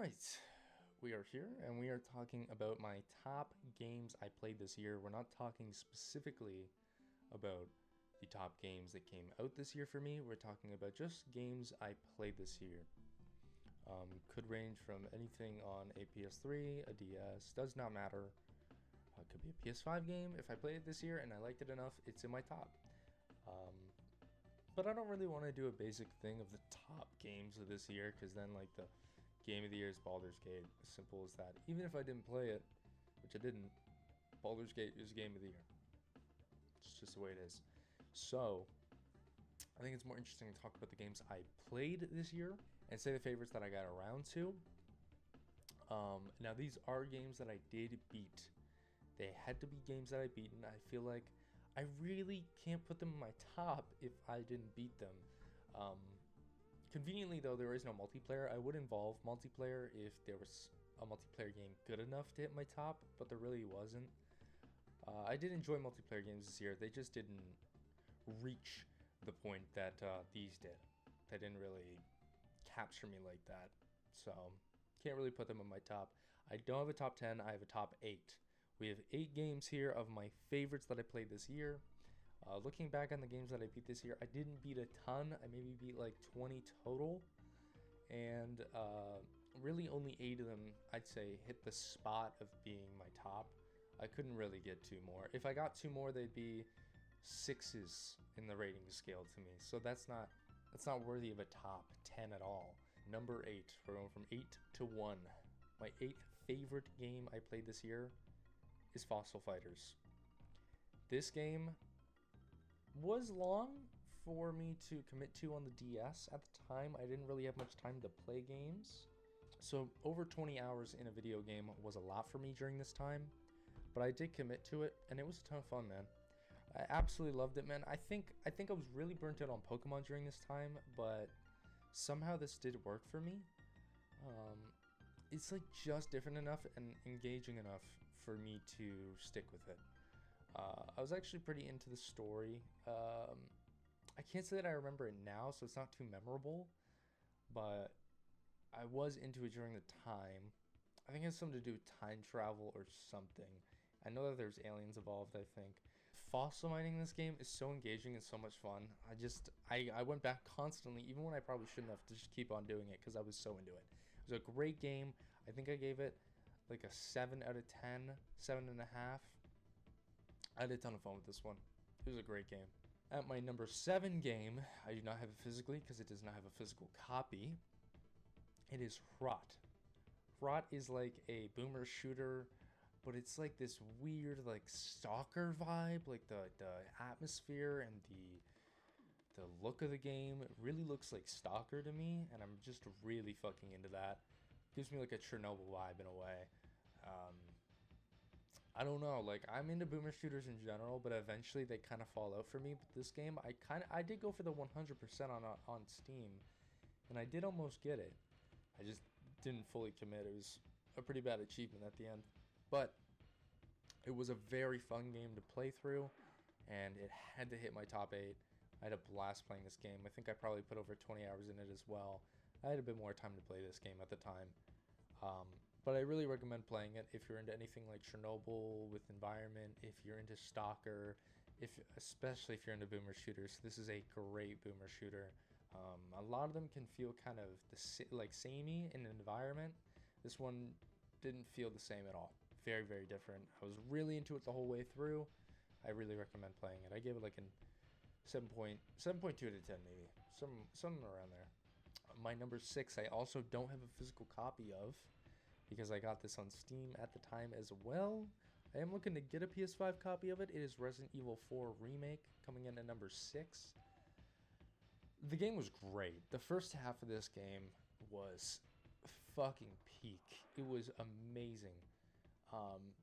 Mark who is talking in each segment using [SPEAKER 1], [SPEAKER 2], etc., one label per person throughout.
[SPEAKER 1] Alright, we are here and we are talking about my top games I played this year. We're not talking specifically about the top games that came out this year for me. We're talking about just games I played this year. Could range from anything on a PS3, a DS, does not matter. Could be a PS5 game. If I played it this year and I liked it enough, it's in my top. But I don't really want to do a basic thing of the top games of this year, because then like the game of the year is Baldur's Gate. As simple as that. Even if I didn't play it, which I didn't, Baldur's Gate is game of the year. It's just the way it is. So I think it's more interesting to talk about the games I played this year and say the favorites that I got around to. Now these are games that I did beat. They had to be games that I beat, and I feel like I really can't put them in my top if I didn't beat them. Conveniently though, there is no multiplayer. I would involve multiplayer if there was a multiplayer game good enough to hit my top, but there really wasn't. I did enjoy multiplayer games this year. They just didn't reach the point that these did. They didn't really capture me like that. So can't really put them in my top. I don't have a top 10, I have a top 8. We have 8 games here of my favorites that I played this year. Looking back on the games that I beat this year, I didn't beat a ton. I maybe beat like 20 total. And really only 8 of them, I'd say, hit the spot of being my top. I couldn't really get 2 more. If I got 2 more, they'd be 6s in the rating scale to me. So that's not worthy of a top 10 at all. Number 8, we're going from 8 to 1. My 8th favorite game I played this year is Fossil Fighters. This game was long for me to commit to on the DS. At the time, I didn't really have much time to play games. So over 20 hours in a video game was a lot for me during this time. But I did commit to it, and it was a ton of fun, man. I absolutely loved it, man. I think I was really burnt out on Pokemon during this time, but somehow this did work for me. It's like just different enough and engaging enough for me to stick with it. I was actually pretty into the story. I can't say that I remember it now, so it's not too memorable, but I was into it during the time. I think it has something to do with time travel or something. I know that there's aliens involved, I think. Fossil mining in this game is so engaging and so much fun. I went back constantly, even when I probably shouldn't have, to just keep on doing it because I was so into it. It was a great game. I think I gave it like a 7 out of 10, 7.5. I had a ton of fun with this one. It was a great game. At my number 7 game, I do not have it physically because it does not have a physical copy. It is Rot. Rot is like a boomer shooter, but it's like this weird like stalker vibe. Like the atmosphere and the look of the game, it really looks like Stalker to me, and I'm just really fucking into that. Gives me like a Chernobyl vibe in a way. I don't know, like I'm into boomer shooters in general, but eventually they kind of fall out for me. But this game, I did go for the 100% on Steam, and I did almost get it. I just didn't fully commit. It was a pretty bad achievement at the end, but it was a very fun game to play through, and it had to hit my top 8. I had a blast playing this game. I think I probably put over 20 hours in it as well. I had a bit more time to play this game at the time. But I really recommend playing it if you're into anything like Chernobyl with environment, if you're into Stalker, especially if you're into boomer shooters. This is a great boomer shooter. A lot of them can feel kind of samey in environment. This one didn't feel the same at all. Very, very different. I was really into it the whole way through. I really recommend playing it. I gave it like an 7.2 out of 10 maybe. Something around there. My number 6 I also don't have a physical copy of because I got this on Steam at the time as well. I am looking to get a PS5 copy of it. It is Resident Evil 4 Remake, coming in at number 6. The game was great. The first half of this game was fucking peak. It was amazing.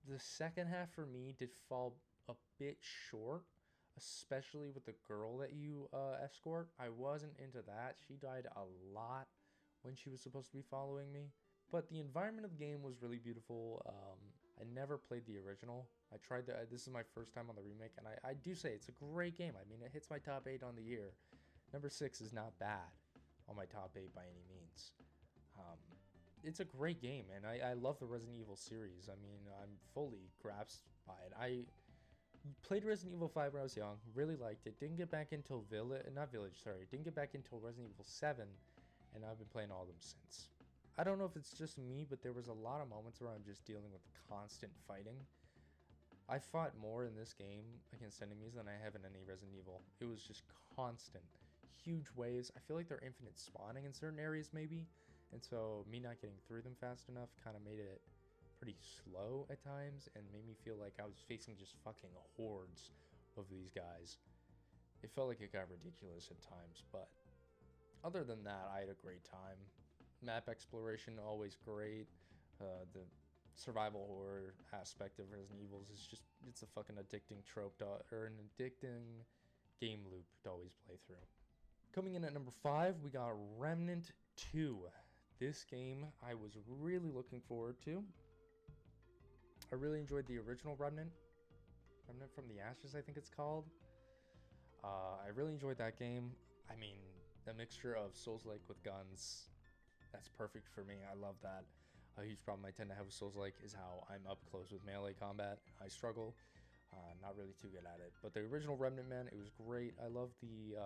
[SPEAKER 1] The second half for me did fall a bit short, especially with the girl that you escort. I wasn't into that. She died a lot when she was supposed to be following me. But the environment of the game was really beautiful. I never played the original. I tried this is my first time on the remake, and I do say it's a great game. I mean, it hits my top 8 on the year. Number 6 is not bad on my top 8 by any means. it's a great game, and I love the Resident Evil series. I mean, I'm fully grasped by it. I played Resident Evil 5 when I was young, really liked it. Didn't get back until Didn't get back until Resident Evil 7, and I've been playing all of them since. I don't know if it's just me, but there was a lot of moments where I'm just dealing with constant fighting. I fought more in this game against enemies than I have in any Resident Evil. It was just constant. Huge waves. I feel like they're infinite spawning in certain areas maybe. And so me not getting through them fast enough kind of made it pretty slow at times and made me feel like I was facing just fucking hordes of these guys. It felt like it got ridiculous at times, but other than that, I had a great time. Map exploration, always great. The survival horror aspect of Resident Evil is just, it's a fucking addicting trope or an addicting game loop to always play through. Coming in at number 5, we got Remnant 2. This game I was really looking forward to. I really enjoyed the original Remnant from the Ashes, I think it's called. I really enjoyed that game. I mean, the mixture of Souls-like with guns, that's perfect for me. I love that. A huge problem I tend to have with Souls-like is how I'm up close with melee combat. I struggle. Not really too good at it. But the original Remnant, man, it was great. I love the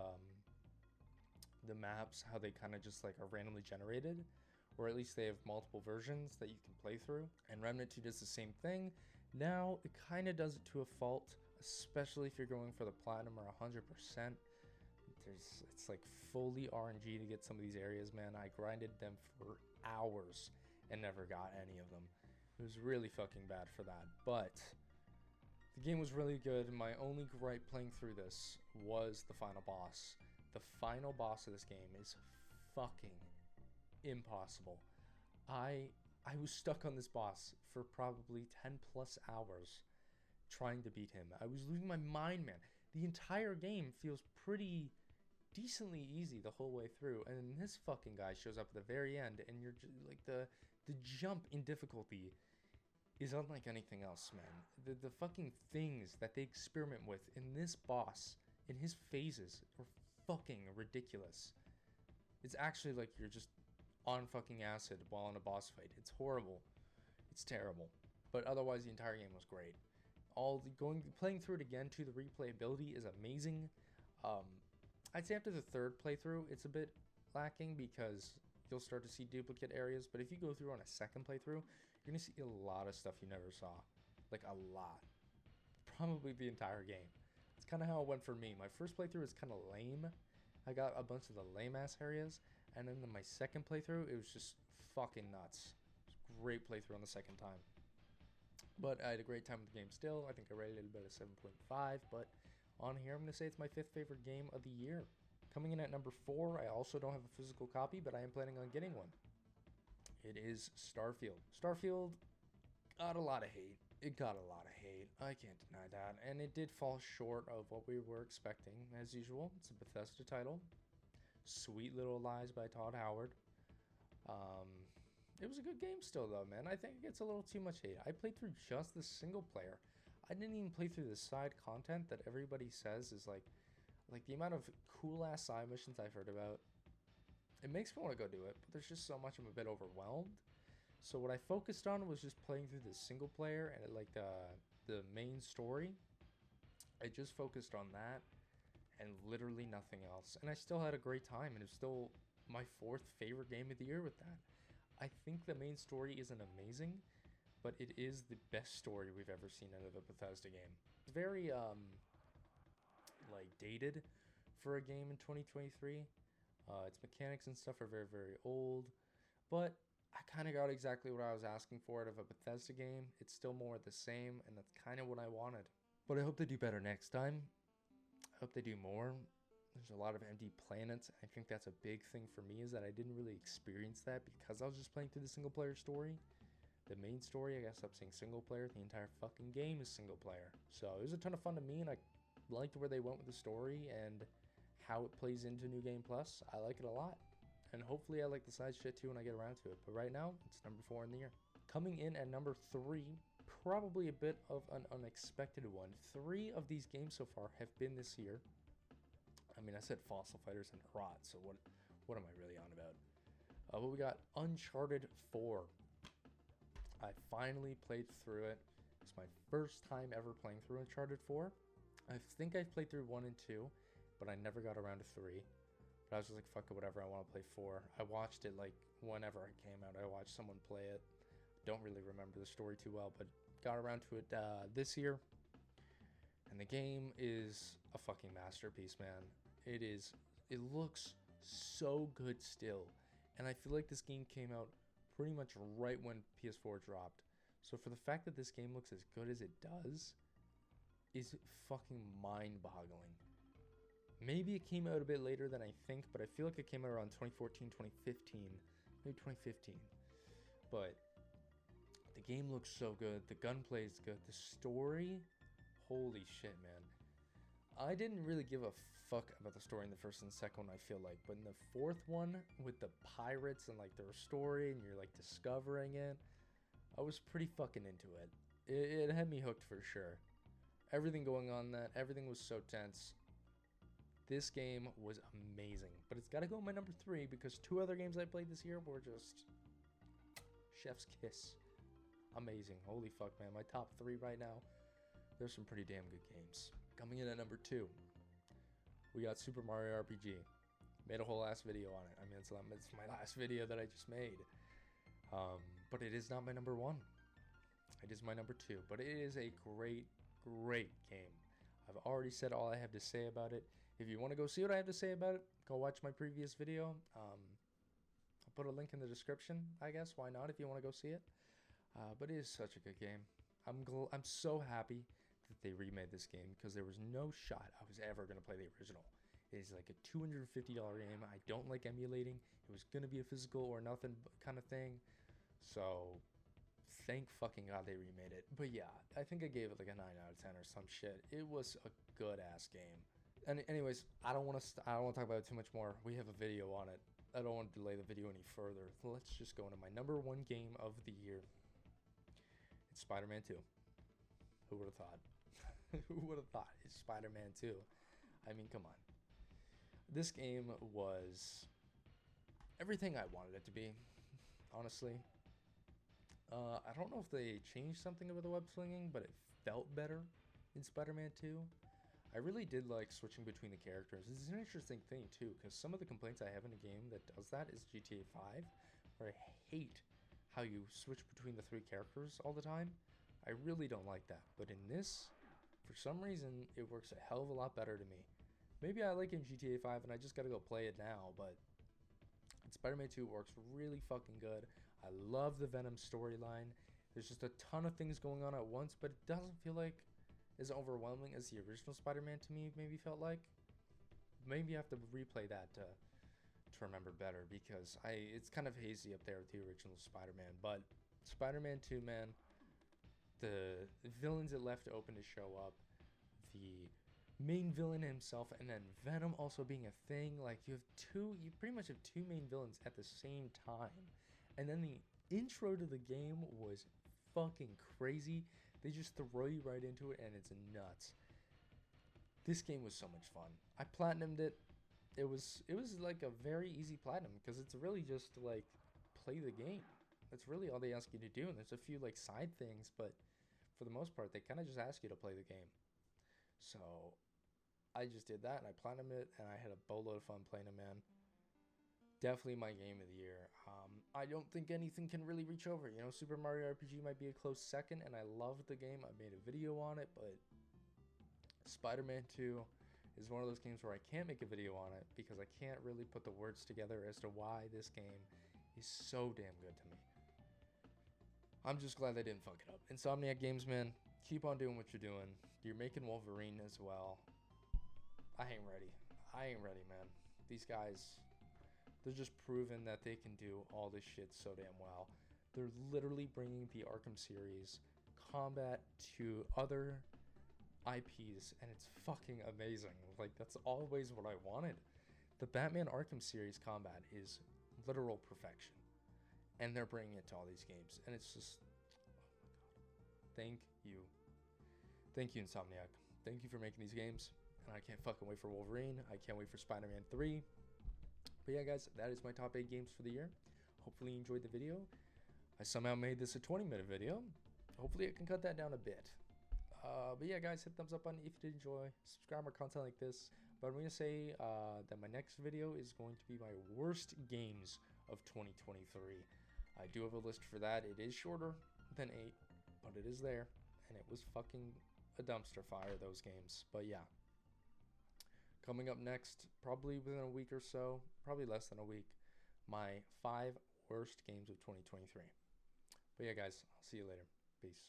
[SPEAKER 1] maps, how they kind of just like are randomly generated, or at least they have multiple versions that you can play through. And Remnant 2 does the same thing. Now, it kind of does it to a fault, especially if you're going for the platinum or 100%. It's like fully RNG to get some of these areas, man. I grinded them for hours and never got any of them. It was really fucking bad for that. But the game was really good. My only gripe playing through this was the final boss. The final boss of this game is fucking impossible. I was stuck on this boss for probably 10 plus hours trying to beat him. I was losing my mind, man. The entire game feels pretty decently easy the whole way through, and then this fucking guy shows up at the very end, and you're just like, the jump in difficulty is unlike anything else, man. The fucking things that they experiment with in this boss, in his phases, are fucking ridiculous. It's actually like you're just on fucking acid while in a boss fight. It's horrible. It's terrible. But otherwise, the entire game was great. Playing through it again too, the replayability is amazing. I'd say after the third playthrough, it's a bit lacking because you'll start to see duplicate areas. But if you go through on a second playthrough, you're gonna see a lot of stuff you never saw. Like a lot. Probably the entire game. It's kind of how it went for me. My first playthrough was kind of lame. I got a bunch of the lame ass areas. And then my second playthrough, it was just fucking nuts. It was a great playthrough on the second time. But I had a great time with the game still. I think I rated it a bit of 7.5. But on here, I'm going to say it's my 5th favorite game of the year. Coming in at number 4, I also don't have a physical copy, but I am planning on getting one. It is Starfield. Starfield got a lot of hate. It got a lot of hate. I can't deny that. And it did fall short of what we were expecting, as usual. It's a Bethesda title. Sweet Little Lies by Todd Howard. It was a good game still, though, man. I think it gets a little too much hate. I played through just the single player. I didn't even play through the side content that everybody says is like the amount of cool ass side missions I've heard about. It makes me want to go do it, but there's just so much I'm a bit overwhelmed. So what I focused on was just playing through the single player and like the main story. I just focused on that and literally nothing else. And I still had a great time, and it's still my 4th favorite game of the year with that. I think the main story isn't amazing, but it is the best story we've ever seen out of a Bethesda game. It's very like dated for a game in 2023. Its mechanics and stuff are very, very old, but I kind of got exactly what I was asking for out of a Bethesda game. It's still more of the same, and that's kind of what I wanted. But I hope they do better next time. I hope they do more. There's a lot of empty planets. I think that's a big thing for me, is that I didn't really experience that because I was just playing through the single player story. The main story, I guess I'm saying single player. The entire fucking game is single player. So it was a ton of fun to me, and I liked where they went with the story and how it plays into New Game Plus. I like it a lot. And hopefully I like the side shit too when I get around to it. But right now, it's number 4 in the year. Coming in at number 3, probably a bit of an unexpected one. 3 of these games so far have been this year. I mean, I said Fossil Fighters and Rot, so what am I really on about? But we got Uncharted 4. I finally played through it. It's my first time ever playing through Uncharted 4. I think I played through 1 and 2, but I never got around to 3. But I was just like, fuck it, whatever, I want to play 4. I watched it like whenever it came out. I watched someone play it. Don't really remember the story too well, but got around to it this year. And the game is a fucking masterpiece, man. It looks so good still. And I feel like this game came out pretty much right when PS4 dropped. So for the fact that this game looks as good as it does is fucking mind-boggling. Maybe it came out a bit later than I think, but I feel like it came out around 2014, 2015, maybe 2015. But the game looks so good. The gunplay is good. The story, holy shit, man. I didn't really give a fuck about the story in the first and second one, I feel like. But in the fourth one, with the pirates and like their story, and you're like discovering it, I was pretty fucking into it. It had me hooked for sure. Everything going on that, everything was so tense. This game was amazing. But it's got to go in my number 3 because 2 other games I played this year were just chef's kiss. Amazing. Holy fuck, man. My top 3 right now. There's some pretty damn good games. Coming in at number 2, we got Super Mario RPG. Made a whole ass video on it. I mean, it's my last video that I just made. But it is not my number 1. It is my number 2. But it is a great, great game. I've already said all I have to say about it. If you want to go see what I have to say about it, go watch my previous video. I'll put a link in the description, I guess. Why not if you want to go see it? But it is such a good game. I'm so happy that they remade this game because there was no shot I was ever going to play the original. It is like a $250 game. I don't like emulating. It was going to be a physical or nothing kind of thing. So thank fucking God they remade it. But yeah, I think I gave it like a 9 out of 10 or some shit. It was a good ass game. And anyways, I don't want to talk about it too much more. We have a video on it. I don't want to delay the video any further. Let's just go into my number 1 game of the year. It's Spider-Man 2. Who would have thought? Who would have thought? It's Spider-Man 2. I mean, come on. This game was everything I wanted it to be, honestly. I don't know if they changed something about the web slinging, but it felt better in Spider-Man 2. I really did like switching between the characters. This is an interesting thing too, because some of the complaints I have in a game that does that is GTA 5, where I hate how you switch between the 3 characters all the time. I really don't like that. But in this, for some reason, it works a hell of a lot better to me. Maybe I like it in GTA 5 and I just gotta go play it now, but Spider-Man 2 works really fucking good. I love the Venom storyline. There's just a ton of things going on at once, but it doesn't feel like as overwhelming as the original Spider-Man to me maybe felt like. Maybe I have to replay that to remember better, because it's kind of hazy up there with the original Spider-Man. But Spider-Man 2, man, the villains it left open to show up, the main villain himself, and then Venom also being a thing. Like you pretty much have 2 main villains at the same time. And then the intro to the game was fucking crazy. They just throw you right into it and it's nuts. This game was so much fun. I platinumed it. It was like a very easy platinum because it's really just like play the game. That's really all they ask you to do. And there's a few like side things, but for the most part, they kind of just ask you to play the game. So I just did that and I platinumed it and I had a boatload of fun playing it, man. Definitely my game of the year. I don't think anything can really reach over. You know, Super Mario RPG might be a close second, and I loved the game. I made a video on it, but Spider-Man 2 is one of those games where I can't make a video on it because I can't really put the words together as to why this game is so damn good to me. I'm just glad they didn't fuck it up. Insomniac Games, man, keep on doing what you're doing. You're making Wolverine as well. I ain't ready. I ain't ready, man. These guys, they're just proven that they can do all this shit so damn well. They're literally bringing the Arkham series combat to other IPs, and it's fucking amazing. Like, that's always what I wanted. The Batman Arkham series combat is literal perfection, and they're bringing it to all these games, and it's just, oh my god. Thank you, Insomniac. Thank you for making these games, and I can't fucking wait for Wolverine. I can't wait for Spider-Man 3. But yeah, guys, that is my top 8 games for the year. Hopefully you enjoyed the video. I somehow made this a 20-minute video. Hopefully I can cut that down a bit. But yeah, guys, hit thumbs up button if you did enjoy. Subscribe more content like this. But I'm going to say that my next video is going to be my worst games of 2023. I do have a list for that. It is shorter than 8, but it is there. And it was fucking a dumpster fire, those games. But yeah. Coming up next, probably within a week or so, probably less than a week, my 5 worst games of 2023. But yeah, guys, I'll see you later. Peace.